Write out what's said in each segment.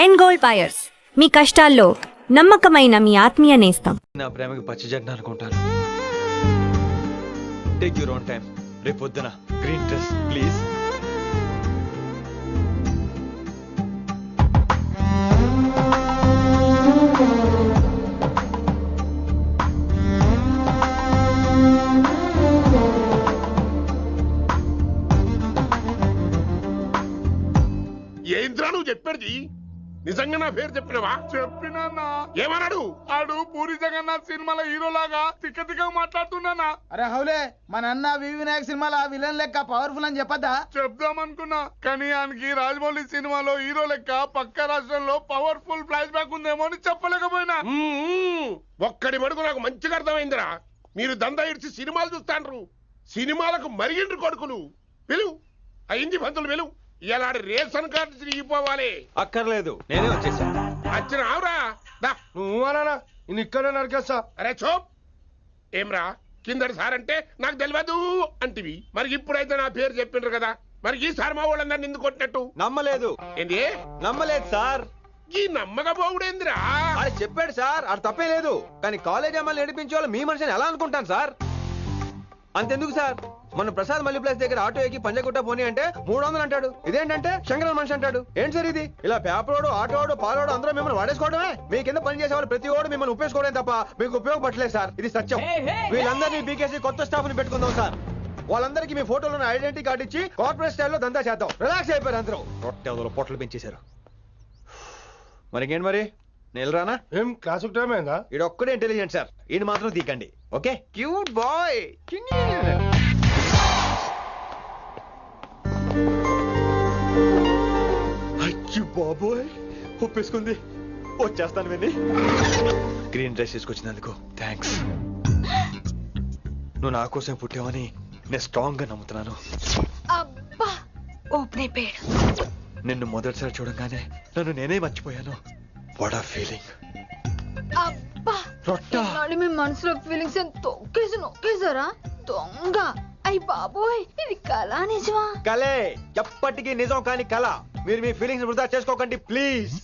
End gold buyers, మీ కష్టాల్లో నమ్మకమైన మీ ఆత్మీయ నేస్తం. నా ప్రేమకి పచ్చి జగన్ అనుకుంటాను. Take your own time. రేపు పొద్దున గ్రీన్ డ్రెస్ ప్లీజ్. ఏంద్రా నువ్వు చెప్పేది? నిజంగా నా పేరు చెప్పినవా? చెప్పినా ఏమన్నాడు? ఆడు పూరి జగన్నాథ్ సినిమాలో హీరోలాగా తిక్క మాట్లాడుతున్నానా? అరే హౌలే, మన అన్న వినాయక్ సినిమాలో విలన్ లెక్క పవర్ఫుల్ అని చెప్పద్దా? చెప్దామనుకున్నా కానీ ఆయనకి రాజమౌళి సినిమాలో హీరో లెక్క పక్క రాష్ట్రంలో పవర్ఫుల్ ఫ్లాష్ బ్యాక్ ఉందేమో అని చెప్పలేకపోయినా. ఒక్కడి మడుగు నాకు మంచిగా అర్థమైందిరా. మీరు దందా ఇడిచి సినిమాలు చూస్తాండ్రు. సినిమాలకు మరిగిండ్రు కొడుకులు. పిలువు అయింది పంతులు పిలువు. ఇలా రేషన్ కార్డు తిరిగిపోవాలి. అక్కర్లేదు, నేనే వచ్చేసా. వచ్చిన ఆవురా. నువ్వు అనా నేను ఇక్కడే నరికేస్తా. అరే చోప్. ఏమ్రా కిందటి సార్ అంటే నాకు తెలియదు అంటివి. మరి ఇప్పుడైతే నా పేరు చెప్పిండ్రు కదా, మరి ఈ సార్ మా వాళ్ళందరినీ ఎందుకు కొట్టినట్టు? నమ్మలేదు. ఏంది నమ్మలేదు సార్. ఈ నమ్మకపోవుడేందిరా? ఆడ చెప్పాడు సార్, ఆడ తప్పే లేదు. కానీ కాలేజ్ అమ్మాయిలు నడిపించే వాళ్ళు మీ మనిషిని ఎలా అనుకుంటాను సార్? అంతెందుకు సార్, మన ప్రసాద్ మల్లీప్లేస్ దగ్గర ఆటో ఎక్కి పంజగుట్ట పోనీ అంటే 300 అంటాడు. ఇదేంటంటే శంకరన్ మనిషి అంటాడు. ఏంటి సార్ ఇది? ఇలా పేపరోడు, ఆటోడు, పాలోడు అందరూ మిమ్మల్ని వాడేసుకోవడమే. మీ కింద పని చేసే వాళ్ళు ప్రతి ఓడు మిమ్మల్ని ఉపయోగించుకోవడం తప్ప మీకు ఉపయోగపడలేదు సార్. ఇది సత్యం. వీళ్ళందరినీ బీకేసి కొత్త స్టాఫ్ ని పెట్టుకుందాం సార్. వాళ్ళందరికీ మీ ఫోటోలో ఐడెంటిటీ కార్డు ఇచ్చి కార్పొరేట్ స్టైల్లో దందా చేద్దాం. రిలాక్స్ అయిపోయారు అందరూ. రొట్టె పొట్టలు పెంచేశారు. మరికేంటి మరి నేను రానా? ఏం క్లాస్ టైం అయిందా? ఈడు ఒక్కడే ఇంటెలిజెంట్ సార్, ఈయన మాత్రం తీకండి. Okay cute boy. అయ్యో బాబోయ్, ఒప్పేసుకుంది. వచ్చేస్తాను విని. గ్రీన్ డ్రెస్ తీసుకొచ్చినందుకు థ్యాంక్స్. నువ్వు నా కోసం పుట్టావని నేను స్ట్రాంగ్ గా నమ్ముతున్నాను. అబ్బా ఓపెన్ అయిపోయాడు. నిన్ను మొదటిసారి చూడంగానే నన్ను నేనే మర్చిపోయాను. వాట్ ఆ ఫీలింగ్. అబ్బా రొట్టా మీ మనసులో ఫీలింగ్స్ తొక్కేసి నొక్కేసారా దొంగ? అయ్యి బాబోయ్, ఇది కళ నిజమా? కలే, ఎప్పటికీ నిజం కాని కళ. మీరు మీ ఫీలింగ్స్ వృధా చేసుకోకండి ప్లీజ్.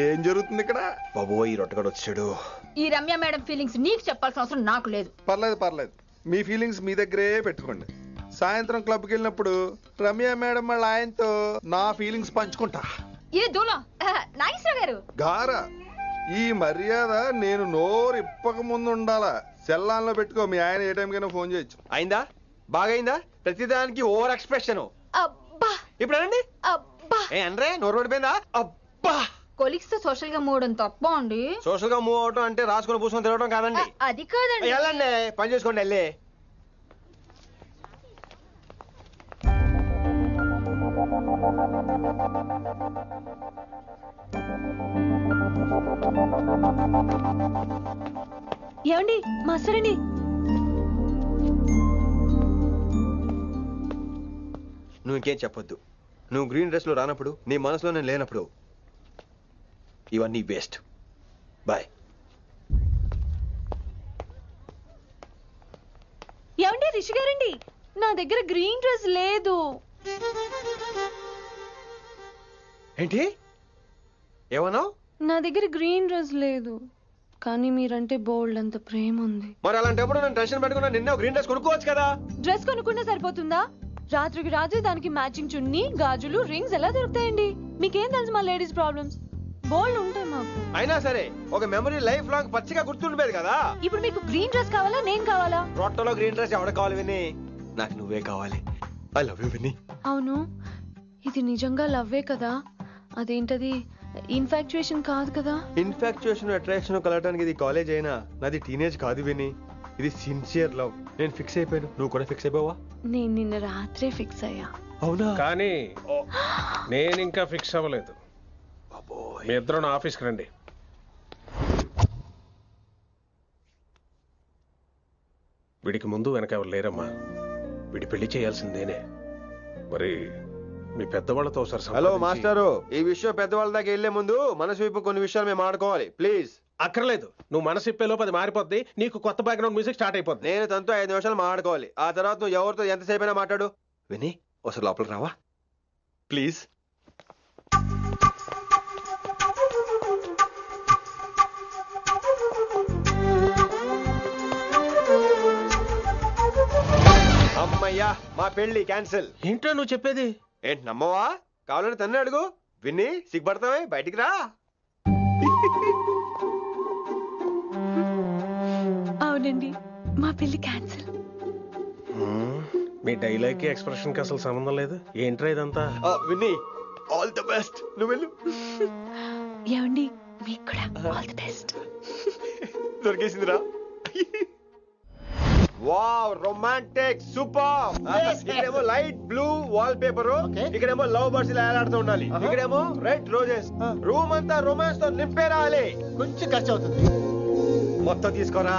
ఏం జరుగుతుంది ఇక్కడ? బాబోయ్, ఈ రొట్టగడు వచ్చాడు. ఈ రమ్య మేడం ఫీలింగ్స్ నీకు చెప్పాల్సిన అవసరం నాకు లేదు. పర్లేదు, మీ ఫీలింగ్స్ మీ దగ్గరే పెట్టుకోండి. సాయంత్రం క్లబ్కి వెళ్ళినప్పుడు రమ్య మేడం వాళ్ళ ఆయనతో నా ఫీలింగ్స్ పంచుకుంటా. ఏ దూలం నాగేశ్వర గారు గారా, ఈ మర్యాద నేను నోరు ఇప్పక ముందు ఉండాలా. సెల్లాన్లో పెట్టుకో, మీ ఆయన ఏ టైం కైనా ఫోన్ చేయొచ్చు. అయిందా? బాగైందా? ప్రతిదానికి ఓవర్ ఎక్స్ప్రెషన్. అబ్బా ఇప్పుడు అనండి. అబ్బా ఏ అనరే, నోరు పడిపోయిందా? అబ్బా. కొలిక్స్ తో సోషల్ గా మూవడం తప్ప అండి. సోషల్ గా మూవ్ అవటం అంటే రాసుకొని పూసుకొని తిరగడం కాదండి. అది కాదండి. వెళ్ళండి, పని చేసుకోండి వెళ్ళి. ఏమండి మాస్టరండి? నువ్వు ఇంకేం చెప్పొద్దు. నువ్వు గ్రీన్ డ్రెస్ లో రానప్పుడు, నీ మనసులో నేను లేనప్పుడు ఇవన్నీ వేస్ట్. బాయ్. ఏమండి రిషి గారండి, నా దగ్గర గ్రీన్ డ్రెస్ లేదు. ఏంటి ఏమన్నావు? నా దగ్గర గ్రీన్ డ్రెస్ లేదు, కానీ మీరంటే బోల్డ్ అంత ప్రేమ ఉంది. మరి అలాంటప్పుడు నేను టెన్షన్ పెట్టుకున్నా నిన్నే గ్రీన్ డ్రెస్ కొనుక్కోవచ్చు కదా. డ్రెస్ కొనుక్కుంటే సరిపోతుందా? రాత్రికి రాత్రి దానికి మ్యాచింగ్ చున్నీ, గాజులు, రింగ్స్ ఎలా దొరుకుతాయండి? మీకేం తెలుసు మా లేడీస్ ప్రాబ్లమ్స్? బోల్డ్ ఉంటాయి మాకు. అయినా సరే ఒక మెమరీ లైఫ్ లాంగ్ పచ్చిగా గుర్తుండిపోయేది కదా. ఇప్పుడు మీకు గ్రీన్ డ్రెస్ కావాలా, నేను కావాలా? రొట్టలో గ్రీన్ డ్రెస్ ఎవడ కావాలి విని? నాకు నువ్వే కావాలి. ఐ లవ్ యూ విని. అవును, ఇది నిజంగా లవ్వే కదా? అదేంటది ఇన్ఫాక్చుయేషన్ కాదు కదా? ఇన్ఫాక్చుయేషన్ అట్రాక్షన్ కలగడానికి ఇది కాలేజ్ అయినా నాది టీనేజ్ కాదు విని. ఇది సిన్సియర్ లవ్. నేను ఫిక్స్ అయిపోయాను, నువ్వు కూడా ఫిక్స్ అయిపోవా? నేను నిన్న రాత్రే ఫిక్స్ అయ్యా. అవునా? కానీ నేను ఇంకా ఫిక్స్ అవ్వలేదు. మీ ఇద్దరు నా ఆఫీస్కి రండి. వీడికి ముందు వెనక ఎవరు లేరమ్మా. వీడి పెళ్లి చేయాల్సిందేనే. మరి మీ పెద్దవాళ్ళతో ఒకసారి హలో మాస్టారు, ఈ విషయం పెద్దవాళ్ళ దాకా వెళ్లే ముందు మనసు వైపు కొన్ని విషయాలు మేము ఆడుకోవాలి ప్లీజ్. అక్కర్లేదు, నువ్వు మనసు ఇప్పేలోపు అది మారిపోద్ది. నీకు కొత్త బ్యాక్గ్రౌండ్ మ్యూజిక్ స్టార్ట్ అయిపోద్ది. నేను తనతో 5 నిమిషాలు మాట్లాడుకోవాలి. ఆ తర్వాత నువ్వు ఎవరితో ఎంతసేపు అయినా మాట్లాడు. విని ఒకసారి లోపలికి రావా ప్లీజ్. మా పెళ్లి క్యాన్సిల్. ఏంటో నువ్వు చెప్పేది? ఏంటి నమ్మవా? కావాలని తన్నే అడుగు. విన్ని సిగ్గుపడతావే, బయటికి రా. అవునండి, మా పెళ్లి క్యాన్సిల్. మీ డైలాగ్ కి ఎక్స్ప్రెషన్ కి అసలు సంబంధం లేదు. ఏంట్రా ఇదంతా? విన్ని ఆల్ ది బెస్ట్. నువ్వు వెళ్ళు. ఏమండి, మీకు కూడా ఆల్ ది బెస్ట్. దొరికేసిందిరా. Wow, romantic, super. ఇక్కడేమో లైట్ బ్లూ వాల్ పేపర్, ఇక్కడేమో లవ్ బర్డ్స్ ఇలా ఏలాడుతూ ఉండాలి, ఇక్కడేమో రెడ్ రోజెస్. రూమ్ అంతా రొమాన్స్ తో నింపే రావాలి. కొంచెం ఖర్చు అవుతుంది. మొత్తం తీసుకోరా,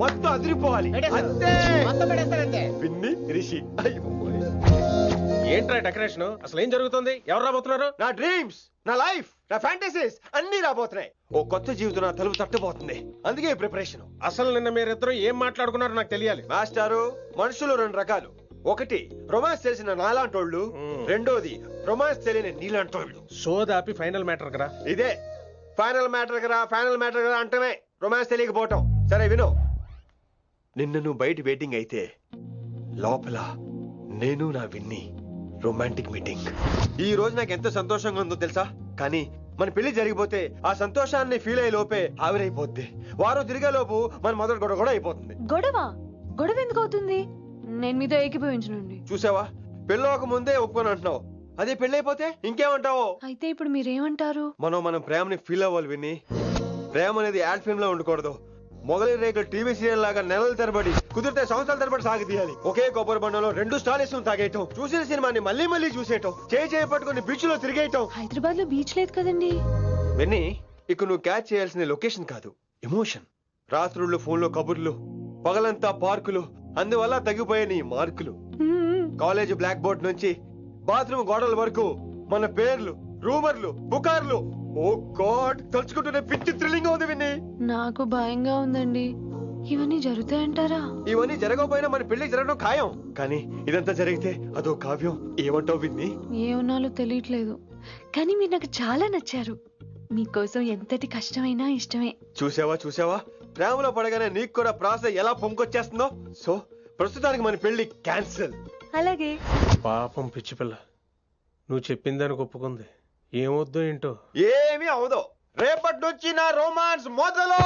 మొత్తం అదిరిపోవాలి. అంతే. విన్ని రిషి. ఏంట్రా డెకరేషన్? అసలు ఏం జరుగుతుంది? ఎవరు రాబోతున్నారు? నా డ్రీమ్స్, నా లైఫ్, నా ఫ్యాంటసీస్ అన్ని రాబోతున్నాయి. ఓ కొత్త జీవితం నా తలుపు తట్టబోతుంది. అందుకే ప్రిపరేషన్. అసలు నిన్న మీరిద్దరు ఏం మాట్లాడుకున్నారో నాకు తెలియాలి. మాస్టారు, మనుషులు రెండు రకాలు. ఒకటి రొమాన్స్ తెలిసిన నాలాంటోళ్ళు, రెండోది రొమాన్స్ తెలియని నీలాంటోళ్ళు. సోదాపి ఫైనల్ మ్యాటర్ కదా. ఇదే ఫైనల్ మ్యాటర్ కదా. ఫైనల్ మ్యాటర్ కదా అంటమే రొమాన్స్ తెలియకపోవటం. సరే విను, నిన్న నువ్వు బయట వెయిటింగ్ అయితే లోపల నేను నా విన్ని రొమాంటిక్ మీటింగ్. ఈ రోజు నాకు ఎంత సంతోషంగా ఉందో తెలుసా? కానీ మన పెళ్లి జరిగిపోతే ఆ సంతోషాన్ని ఫీల్ అయ్యే లోపే ఆవిరైపోద్ది. వారం తిరిగే లోపు మన మొదటి గొడవ కూడా అయిపోతుంది. గొడవ ఎందుకు అవుతుంది? నేను మీతో ఏకీభవించనండి. చూసావా, పెళ్ళవక ముందే ఒప్పుకొని అంటున్నావు. అదే పెళ్ళైపోతే ఇంకేమంటావు? అయితే ఇప్పుడు మీరేమంటారు? మనం ప్రేమని ఫీల్ అవ్వాలి విని. ప్రేమ అనేది యాడ్ ఫిల్మ్ లో ఉండకూడదు. మొగలి రేకులు టీవీ సీరియల్ లాగా నెలల తరబడి, కుదిరితే సంవత్సరాల తరబడి సాగి తీయాలి. ఒకే కొబ్బరి బండలో 2 స్టాలిస్ తాగేయటం, చూసిన సినిమాని మళ్ళీ మళ్ళీ చూసేయటం, చేయి పట్టుకుని బీచ్ లో తిరిగేయటం. హైదరాబాద్ లో బీచ్ లేదు కదండి. విన్ని, ఇక నువ్వు క్యాచ్ చేయాల్సిన లొకేషన్ కాదు, ఎమోషన్. రాత్రుళ్ళు ఫోన్ లో కబుర్లు, పగలంతా పార్కులు, అందువల్ల తగ్గిపోయే నీ మార్కులు. కాలేజ్ బ్లాక్ బోర్డ్ నుంచి బాత్రూమ్ గోడల వరకు మన పేర్లు, రూమర్లు, పుకార్లు. ఓ గాడ్, తలుచుకుంటూనే పిచ్చి థ్రిల్లింగ్ ఉంది విన్ని. నాకు భయంగా ఉందండి. ఇవన్నీ జరుగుతాయంటారా? ఇవన్నీ జరగకపోయినా మన పెళ్లి జరగడం ఖాయం. కానీ ఇదంతా జరిగితే అదో కావ్యం. ఏమంటావు విన్ని? ఏమన్నాలో తెలియట్లేదు, కానీ మీరు నాకు చాలా నచ్చారు. మీకోసం ఎంతటి కష్టమైనా ఇష్టమే. చూసావా, ప్రేమలో పడగానే నీకు కూడా ప్రాస ఎలా పొంకొచ్చేస్తుందో. సో ప్రస్తుతానికి మన పెళ్లి క్యాన్సిల్. అలాగే. పాపం పిచ్చి పిల్ల, నువ్వు చెప్పిందానికి ఒప్పుకుంది. ఏమొద్దో ఏంటో. ఏమీ అవదో. రేపటి నుంచి నా రొమాన్స్ మొదలు.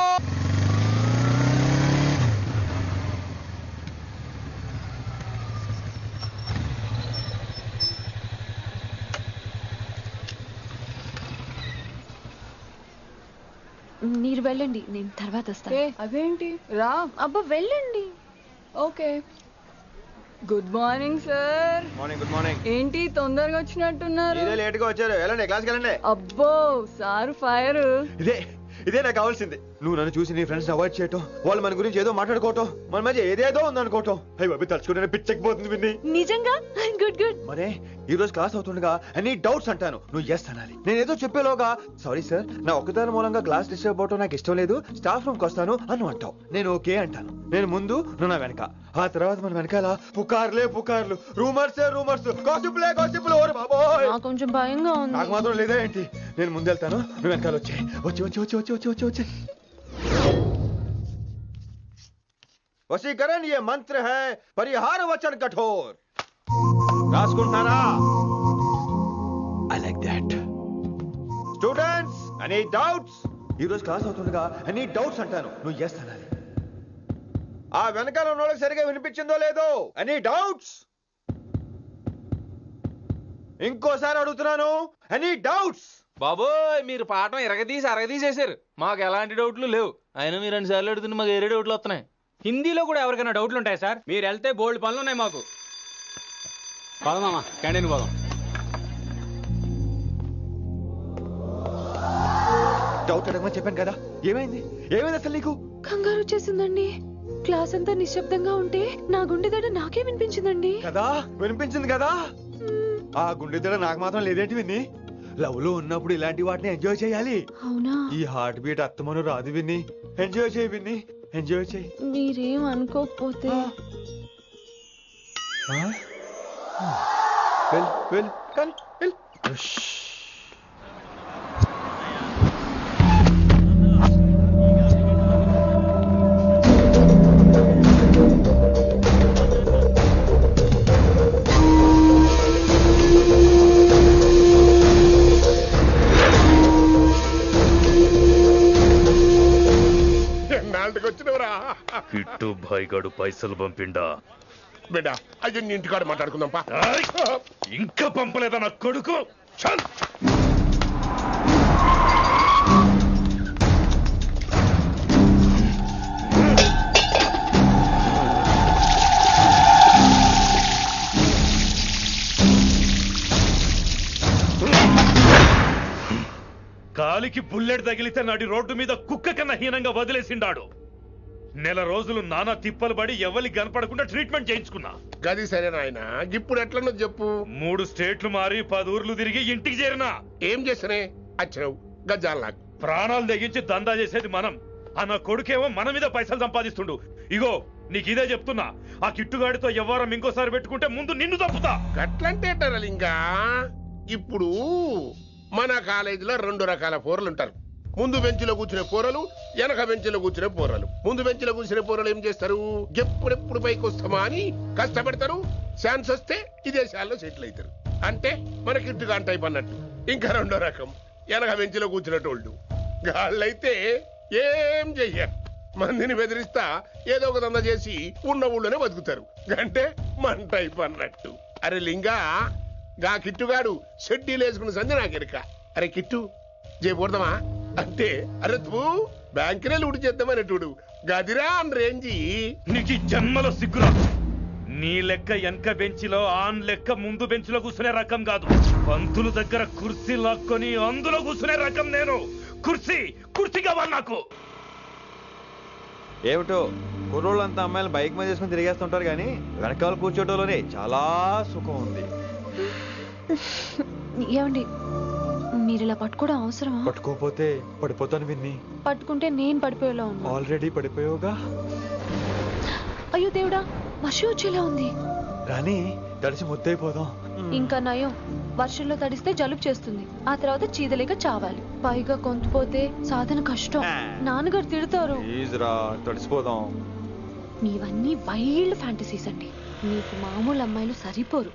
మీరు వెళ్ళండి, నేను తర్వాత వస్తాను. అదేంటి రా. అబ్బా వెళ్ళండి. Okay. Good morning sir. Morning. Good morning. ఏంటి తొందరగా వచ్చినట్టున్నారు? ఇదే లేట్ గా వచ్చారు. వెళ్ళండి, క్లాస్కి వెళ్ళండి. అబ్బో సార్ ఫైర్. ఇదే నాకు కావాల్సింది. నువ్వు నన్ను చూసి నీ ఫ్రెండ్స్ అవాయిడ్ చేయటం, వాళ్ళు మన గురించి ఏదో మాట్లాడుకోవటం, మన మధ్య ఏదేదో ఉందనుకోవటం. అయ్యి బాబు, తలుచుకుంటే పిచ్చెక్కిపోతుంది విన్ని. నిజంగా? గుడ్. మరే ఈ రోజు క్లాస్ అవుతుండగా అన్ని డౌట్స్ అంటాను, నువ్వు ఎస్ అనాలి. నేను ఏదో చెప్పేలోగా సారీ సార్, నా ఒక్కదాని మూలంగా క్లాస్ డిస్టర్బ్ అవటం నాకు ఇష్టం లేదు, స్టాఫ్ రూమ్ కి వస్తాను అని అంటావు. నేను ఓకే అంటాను. నేను ముందు, నువ్వు నా వెనక. ఆ తర్వాత మన వెనకాల పుకార్లు, రూమర్స్, గాసిప్లే. ఓరి బాబోయ్, నాకు కొంచెం భయంగా ఉంది. నాకు మాత్రం లేదా ఏంటి? నేను ముందెళ్తాను, నువ్వు వెనకాల వచ్చే. వచ్చి వశీకరణ ये मंत्र है, परिहार वचन कठोर. రాసుకుంటున్నారా? I like that. Students, any doubts? ఈ రోజు క్లాస్ అవుతుండగా any doubts అంటాను, నువ్వు yes అనాలి. ఆ వెనకాల ఉన్న వాళ్ళకి సరిగా వినిపించిందో లేదో? any doubts? ఇంకోసారి అడుగుతున్నాను, any doubts? బాబోయ్, మీరు పాఠం అరగదీసేశారు. మాకు ఎలాంటి డౌట్లు లేవు. అయినా మీరు 2 సార్లు అడుగుతుంటే మాకు వేరే డౌట్లు వస్తున్నాయి. హిందీలో కూడా ఎవరికైనా డౌట్లు ఉంటాయి సార్? మీరు వెళ్తే బోల్డ్ పనులు ఉన్నాయి మాకు. పోదామా, క్యాంటీన్ పోదాం. డౌట్ అడగమని చెప్పాను కదా, ఏమైంది అసలు నీకు? కంగారు వచ్చేసిందండి. క్లాస్ అంతా నిశ్శబ్దంగా ఉంటే నా గుండె దడ నాకే వినిపించిందండి. కదా, వినిపించింది కదా. ఆ గుండె దడ నాకు మాత్రం లేదేంటి విన్ని? లవ్ లో ఉన్నప్పుడు ఇలాంటి వాటిని ఎంజాయ్ చేయాలి. అవునా? ఈ హార్ట్ బీట్ అత్తమను రాదు విన్ని. ఎంజాయ్ చేయి విన్ని, ఎంజాయ్ చేయి. మీరేం అనుకోకపోతే. వెళ్ళు. కిట్టు భాయ్గాడు పైసలు పంపిండా? బిడ్డ అయ్యో నీ ఇంటికాడ మాట్లాడుకుందాం పా. ఇంకా పంపలేదా నా కొడుకు? చల్. కాలికి బుల్లెట్ తగిలితే నాటి రోడ్డు మీద కుక్క కన్నా హీనంగా వదిలేసిండాడు. నెల రోజులు నానా తిప్పలు పడి ఎవరికి కనపడకుండా ట్రీట్మెంట్ చేయించుకున్నా. గది సరే నాయన, ఇప్పుడు ఎట్లనో చెప్పు. 3 స్టేట్లు మారి 10 ఊర్లు తిరిగి ఇంటికి చేరినా. ఏం చేసినే అచ్చరావు గజ్జాలు నాకు ప్రాణాలు తెగించి దందా చేసేది మనం. ఆ నా కొడుకేమో మన మీద పైసలు సంపాదిస్తుండు. ఇగో నీకు ఇదే చెప్తున్నా, ఆ కిట్టుగాడితో ఎవరం ఇంకోసారి పెట్టుకుంటే ముందు నిన్ను తప్పుతా. గట్లంటే ఇంకా ఇప్పుడు మన కాలేజీలో 2 రకాల పోరలు ఉంటారు. ముందు బెంచ్లో కూర్చునే పోరలు, వెనక బెంచ్లో కూర్చునే పోరలు. ముందు బెంచ్లో కూర్చునే పోరలు ఏం చేస్తారు? ఎప్పుడెప్పుడు పైకి వస్తామా అని కష్టపడతారు. ఛాన్స్ వస్తే విదేశాల్లో సెటిల్ అవుతారు. అంటే మనకి ఇట్టుగా టైప్ అన్నట్టు. ఇంకా 2వ రకం వెనక బెంచ్లో కూర్చునేటోళ్ళు. వాళ్ళైతే ఏం చెయ్యరు, మందిని బెదిరిస్తా ఏదో ఒక దంద చేసి ఉన్న ఊళ్ళోనే బతుకుతారు. అంటే మన టైప్ అన్నట్టు. అరే లింగా, గా కిట్టుగాడు షెడ్డీలు వేసుకున్న సంధి నాకెరక. అరే కిట్టు చేయకూడదామా అంటే, అరే తూ బ్యాంకునే లూటి చేద్దామనేటుడు గదిరా అని రేంజి. నీకు జన్మలో సిగ్గురా. నీ లెక్క వెనక బెంచిలో ఆన్ లెక్క ముందు బెంచ్లో కూర్చునే రకం కాదు. పంతులు దగ్గర కుర్చీ లాక్కొని అందులో కూర్చునే రకం నేను. కుర్చీ కావాలి నాకు. ఏమిటో కుర్రోళ్ళంతా అమ్మాయిలు బైక్ మీద చేసుకుని తిరిగేస్తుంటారు, కానీ వెనకాల కూర్చోటంలోనే చాలా సుఖం ఉంది. ఏమండి, మీరు ఇలా పట్టుకోవడం అవసరమా? పట్టుకోపోతే పడిపోతాను విన్ని. పట్టుకుంటే నేను పడిపోయేలా ఉన్నా. ఆల్రెడీ పడిపోయావుగా. అయ్యో దేవుడా, మషి వచ్చేలా ఉంది. కానీ తడిసి ముద్దైపోదాం. ఇంకా నయం, వర్షంలో తడిస్తే జలుబు చేస్తుంది, ఆ తర్వాత చీదలేక చావాలి. పైగా కొంతపోతే సాధన కష్టం, నాన్నగారు తిడతారు. తడిసిపోదాం. మీవన్నీ వైల్డ్ ఫ్యాంటసీస్ అండి. మీకు మామూలు అమ్మాయిలు సరిపోరు.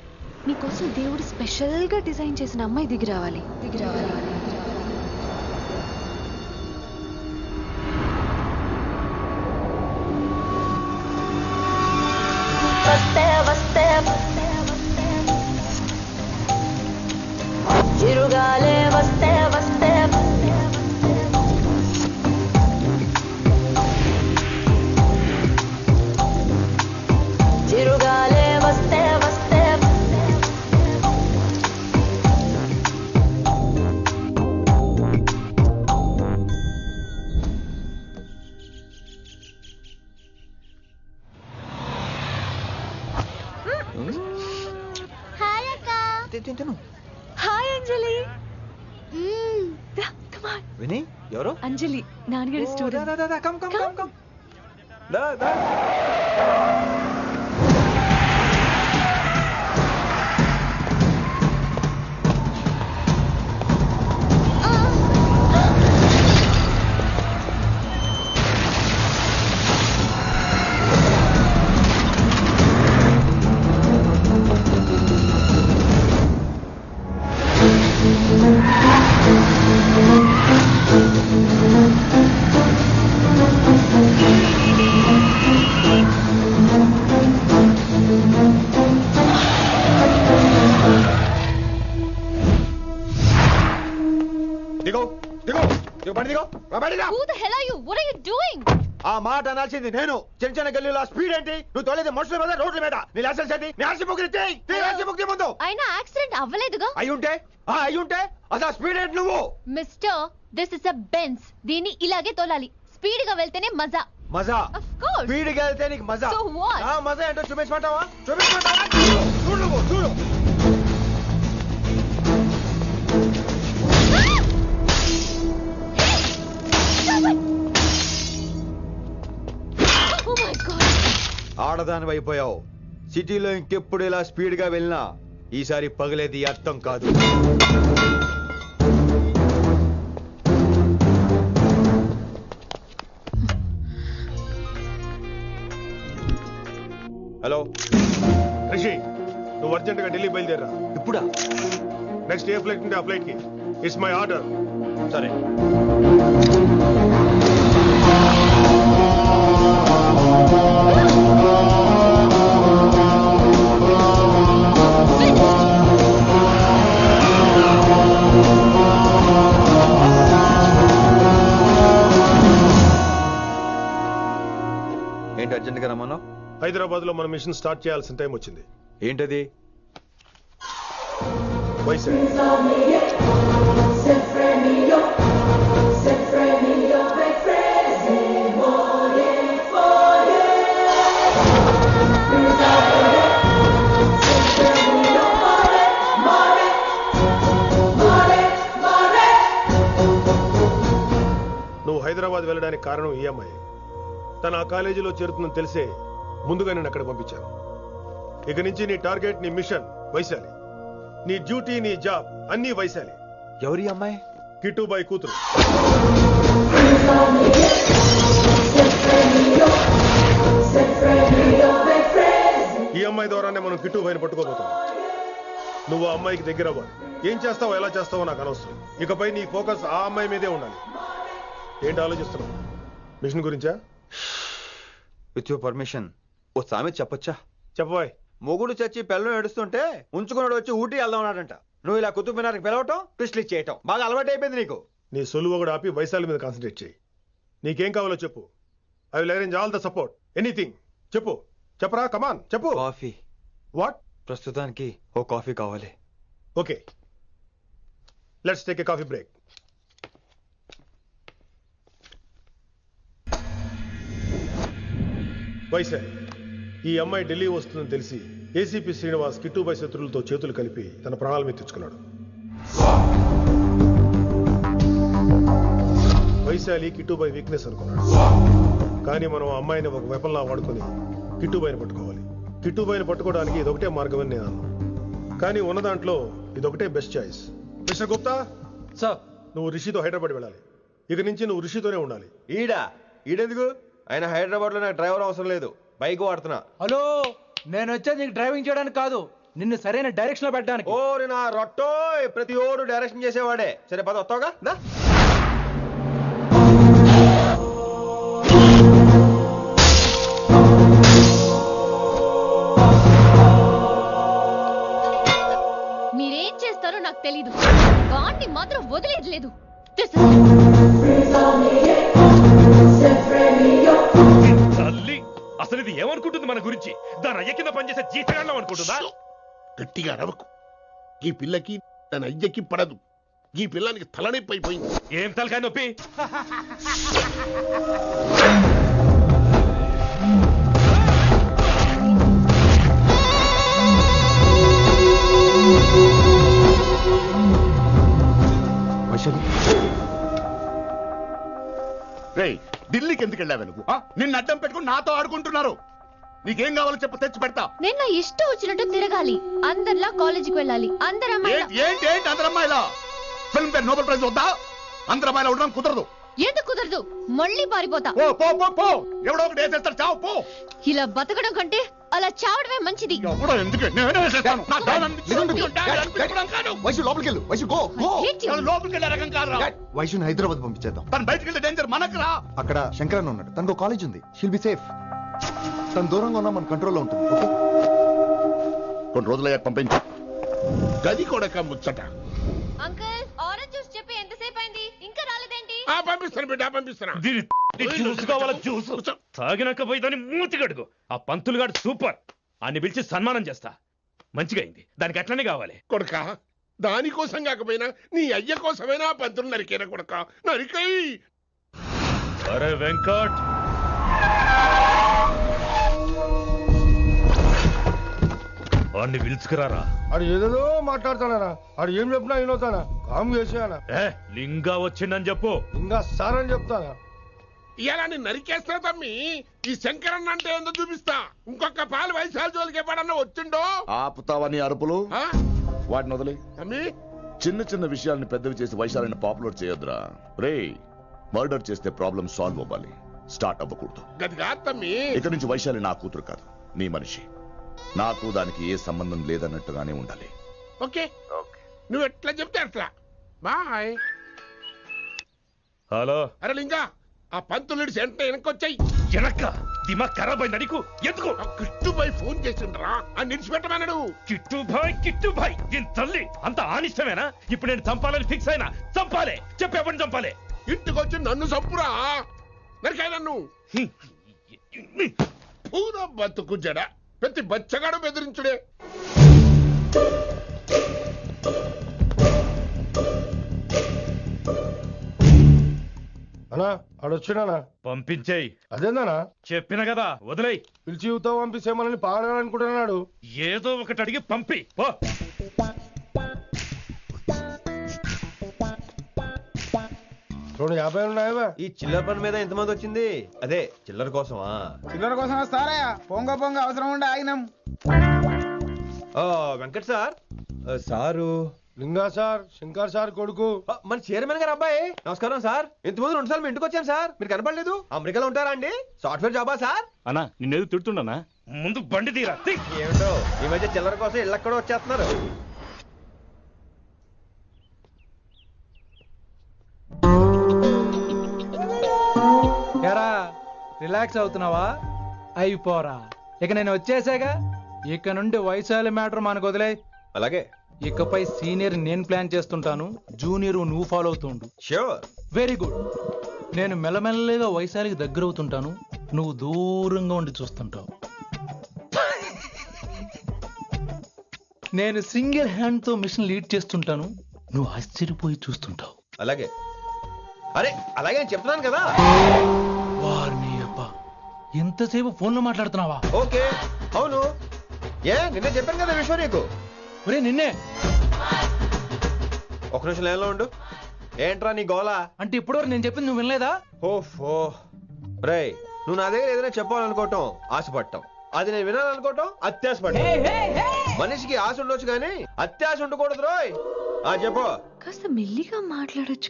మీకోసం దేవుడు స్పెషల్ గా డిజైన్ చేసిన అమ్మాయి దిగి రావాలి. చిరుగాలే వస్తే వస్తే చిరుగాలే వస్తే వస్తే హాయ్ అక్క. హాయ్ అంజలి. విని ఎవరు? అంజలి, నాన్నగారి స్టూడెంట్. ఆ మాట అనాల్సింది నేను. చిన్న చిన్న గల్లీలో స్పీడ్ ఏంటి? నువ్వు తోలేది మనుషుల మీద, రోడ్ల మీద. నీ లైసెన్స్ ఏంటి? నీ ఆర్సీ ముందు. అయినా యాక్సిడెంట్ అవ్వలేదుగా. అయ్యుంటే అసలు స్పీడ్ ఏంటి నువ్వు? Mister, this is a Benz. దీన్ని ఇలాగే తోలాలి. స్పీడ్ గా వెళ్తేనే మజా. Of course. స్పీడ్ గా వెళ్తే నీకు మజా. So what? మజా ఏంటో చూపించమంటావా? చూడు నువ్వు, చూడు. Oh my God. ఆడదాని అయిపోయావు. సిటీలో ఇంకెప్పుడు ఇలా స్పీడ్ గా వెళ్ళినా ఈసారి పగలేది అర్థం కాదు. హలో రిషి, నువ్వు అర్జెంట్ గా ఢిల్లీ బయలుదేరా. ఇప్పుడా? నెక్స్ట్ ఏ ఫ్లైట్ ఉంటే ఆ ఫ్లైట్ కి. It's my order. సరే. ఏంటి అర్జెంట్ గా రమ్మన్నా? హైదరాబాద్ లో మన మిషన్ స్టార్ట్ చేయాల్సిన టైం వచ్చింది. ఏంటది? వైజాగ్. నువ్వు హైదరాబాద్ వెళ్ళడానికి కారణం ఈ అమ్మాయి. తను ఆ కాలేజీలో చేరుతుందని తెలిసే ముందుగా నేను అక్కడ పంపించాను. ఇక నుంచి నీ టార్గెట్, నీ మిషన్ వైశాలి. నీ డ్యూటీ, నీ జాబ్ అన్నీ వైశాలి. ఎవరి అమ్మాయి? కిట్టుబాయ్ కూతురు. ఈ అమ్మాయి ద్వారానే మనం కిట్టుబాయిని పట్టుకోబోతున్నాం. నువ్వు ఆ అమ్మాయికి దగ్గర అవ్వాలి. ఏం చేస్తావో ఎలా చేస్తావో నాకు అనవసరం. ఇకపై నీ ఫోకస్ ఆ అమ్మాయి మీదే ఉండాలి. ఏంటి ఆలోచిస్తున్నావు? మిషన్ గురించా? విత్ యువర్ పర్మిషన్ ఓ సామెత చెప్పొచ్చా? చెప్పబాయ్. మొగుడు చచ్చి పిల్లలు ఏడుస్తుంటే ఉంచుకున్నాడు వచ్చి ఊటీ వెళ్దాం అన్నాడంట. నువ్వు ఇలా కుతుబ్ మినార్కి పిలవటం, ట్విస్ట్లు చేయటం బాగా అలవాటు అయిపోయింది నీకు. నీ సొలువు కూడా ఆపి వైశాలి మీద కాన్సన్ట్రేట్ చేయి. నీకేం కావాలో చెప్పు. I will arrange all the support. Anything చెప్పు. చెప్పరా, కమాన్ చెప్పు. కాఫీ. వాట్? ప్రస్తుతానికి ఓ కాఫీ కావాలి. Okay, let's take a coffee break. Vaishali, ఈ అమ్మాయి ఢిల్లీ వస్తుందని తెలిసి ఏసీపీ శ్రీనివాస్ కిట్టుబాయ్ శత్రులతో చేతులు కలిపి తన ప్రాణాల మీద తెచ్చుకున్నాడు. వైశాలి కిట్టుబాయ్ వీక్నెస్ అనుకున్నాడు. కానీ మనం ఆ అమ్మాయిని ఒక వెపన్లా వాడుకొని కిట్టుబాయిని పట్టుకోవాలి. కిట్టుబాయిని పట్టుకోవడానికి ఇదొకటే మార్గం అని నేను అన్నాను. కానీ ఉన్న దాంట్లో ఇదొకటే best choice. Mister Gupta sir, నువ్వు రిషితో హైదరాబాద్ వెళ్ళాలి. ఇక నుంచి నువ్వు రిషితోనే ఉండాలి. ఈడెందుకు? ఆయన హైదరాబాద్ లో నాకు డ్రైవర్ అవసరం లేదు, బైక్ వాడుతున్నా. హలో, నేను వచ్చేది నీకు డ్రైవింగ్ చేయడానికి కాదు, నిన్ను సరైన డైరెక్షన్ లో పెట్టడానికి. ఓ నా రొట్టో, ప్రతి ఓడు డైరెక్షన్ చేసేవాడే. సరే పద, వస్తావుగా? మీరేం చేస్తారో నాకు తెలీదు, వాడిని మాత్రం వదిలేదు లేదు. తల్లి, అసలు ఇది ఏమనుకుంటుంది మన గురించి? దాని అయ్య కింద పనిచేసే జీతగాళ్ళం అనుకుంటుందా? గట్టిగా అరవకు. ఈ పిల్లకి తన అయ్యకి పడదు. ఈ పిల్లానికి తలనొప్పి అయిపోయింది. ఏం తలకాయ నొప్పి? ఢిల్లీకి ఎందుకు వెళ్ళావు నువ్వు? నిన్ను అడ్డం పెట్టుకుని నాతో ఆడుకుంటున్నారు. నీకేం కావాలో చెప్పు, తెచ్చి పెడతా. నేను నా ఇష్టం వచ్చినట్టు తిరగాలి, అందరిలా కాలేజీకి వెళ్ళాలి. అందరు ఏంటి అందరు అమ్మాయిలా? ఫిల్మ్ ఫేర్ నోబెల్ ప్రైజ్ వద్దా? అందరు అమ్మాయిలా ఉండడం కుదరదు. ఎందుకు కుదరదు? మళ్ళీ పారిపోతా. ఎవడో ఒకటి వేసేస్తాడు, చావు పో. ఇలా బతకడం కంటే అలా చావడమే మంచిది. వైశుని హైదరాబాద్ పంపించేద్దాం. తను బయటకు వెళ్తే డేంజర్ మనకు రా. అక్కడ శంకరన్న ఉన్నాడు, తనకు కాలేజ్ ఉంది. She'll be safe. తను దూరంగా ఉన్నా మన కంట్రోల్లో ఉంటుంది. ఓకే, కొన్ని రోజులయ్యాక పంపించు. గది కూడా ముచ్చట. అంకుల్, ఆరెంజ్ జ్యూస్ చెప్పి ఎంతసేపు అయింది, ఇంకా రాలేదేంటి? పంపిస్తాను బిడ్డ, పంపిస్తాను. జ్యూస్ కావాలా? జ్యూస్ తాగినాక పోయి దాన్ని మూతి కడుగు. ఆ పంతులుగాడు సూపర్, అన్ని పిలిచి సన్మానం చేస్తా. మంచిగా అయింది, దానికి అట్లనే కావాలి. కొడుక, దానికోసం కాకపోయినా నీ అయ్య కోసమైనా పంతులు నరికేనా కొడుక, నరికై. అరే వెంకట్, వాడిని పిలుచుకురారా. అది ఏదో మాట్లాడతానా? అది ఏం చెప్పినా వినవుతానా? కామ్ చేసానా? లింగా వచ్చిందని చెప్పు. ఇంకా సార్ అని చెప్తానా? ఇలా నేను నరికేస్తా తమ్మి. ఈ శంకరన్న అంటే ఏందో చూపిస్తా. ఇంకొక పాలు వయసాల జోలికి ఎప్పుడన్నా వచ్చిండో ఆపుతావని అరుపులు. వాటిని వదిలే తమ్మి. చిన్న చిన్న విషయాల్ని పెద్దవి చేసి వైశాలిని పాపులర్ చేయొద్దురా. రే, మర్డర్ చేస్తే ప్రాబ్లం సాల్వ్ అవ్వాలి, స్టార్ట్ అవ్వకూడదు. గది కాదు తమ్మి. ఇక నుంచి వైశాలి నా కూతురు కాదు, నీ మనిషి. నాకు దానికి ఏ సంబంధం లేదన్నట్టుగానే ఉండాలి. ఓకే, నువ్వు ఎట్లా చెప్తే అట్లా. బాయ్. హలో. అరే లింగా, ఆ పంతులు సెంటర్ వెనకొచ్చాయి. వెనక్క దిమాగ్ ఖరాబ్ అయిందా నీకు? ఎందుకు కిట్టుబాయ్ ఫోన్ చేసిండ్రా అని నిడిచిపెట్టమన్నాడు. కిట్టుభాయ్ దీని తల్లి అంత ఆనిష్టమేనా? ఇప్పుడు నేను చంపాలని ఫిక్స్ అయినా. చంపాలే, చెప్పేపని చంపాలే. ఇంటికొచ్చి నన్ను చంపురా, నరికాయ నన్ను. పూరా బతుకు జడ, ప్రతి బచ్చగాడు బెదిరించుడే. అన్నా ఆడొచ్చినానా? పంపించేయి. అదేందనా? చెప్పిన కదా వదిలేయ్. పిలిచి యువత పంపిస్తే మనల్ని పాడాలనుకుంటున్నాడు. ఏదో ఒకటి అడిగి పంపి పో. రెండు 50 ఉన్నాయా? ఈ చిల్లర పని మీద ఎంతమంది వచ్చింది? అదే చిల్లర కోసమా? చిల్లర కోసం వస్తారయ్యా, పొంగ అవసరం ఉండే ఆగినాం. వెంకట్ సార్, సారు లింగా సార్, శంకర్ సార్ కొడుకు. మన చైర్మన్ గారు అబ్బాయి. నమస్కారం సార్. ఇంతకుముందు 2 సార్లు మీ ఇంటికి వచ్చాను సార్, మీరు కనపడలేదు. అమెరికాలో ఉంటారా అండి? సాఫ్ట్వేర్ జాబా సార్? అన్నా నిన్నేది తిడుతుండనా? ముందు బండి తీరా. ఏమిటో ఈ మధ్య చిల్లర కోసం ఇళ్ళక్కడ వచ్చేస్తున్నారు. ఎరా రిలాక్స్ అవుతున్నావా? అయిపోరా, ఇక నేను వచ్చేసాగా. ఇక నుండి వైశాలి మ్యాటర్ మనకు వదిలే. అలాగే. ఇకపై సీనియర్ నేను ప్లాన్ చేస్తుంటాను, జూనియర్ నువ్వు ఫాలో అవుతుండు. ష్యూర్. Very good. నేను మెల్లమెల్లగా వైశాలికి దగ్గర అవుతుంటాను, నువ్వు దూరంగా ఉండి చూస్తుంటావు. నేను సింగిల్ హ్యాండ్ తో మిషన్ లీడ్ చేస్తుంటాను, నువ్వు ఆశ్చర్యపోయి చూస్తుంటావు. అలాగే. అరే అలాగే నేను చెప్తున్నాను కదా. వారిని అబ్బా, ఎంతసేపు ఫోన్ లో మాట్లాడుతున్నావా? ఓకే. అవును. నిన్నే చెప్పాను కదా విషయం నీకు. ఒరే నిన్నే. ఒక నిమిషం లైన్లో ఉండు. ఏంట్రా నీ గోలా? అంటే ఇప్పటివరకు నేను చెప్పింది నువ్వు వినలేదా? ఓఫో రేయ్, నువ్వు నా దగ్గర ఏదైనా చెప్పాలనుకోవటం ఆశపడటం, అది నేను వినాలనుకోవటం అత్యాశపడటం. మనిషికి ఆశ ఉండొచ్చు కానీ అత్యాశ ఉండకూడదు రోయ్. చెప్పు. కాస్త మెల్లిగా మాట్లాడొచ్చు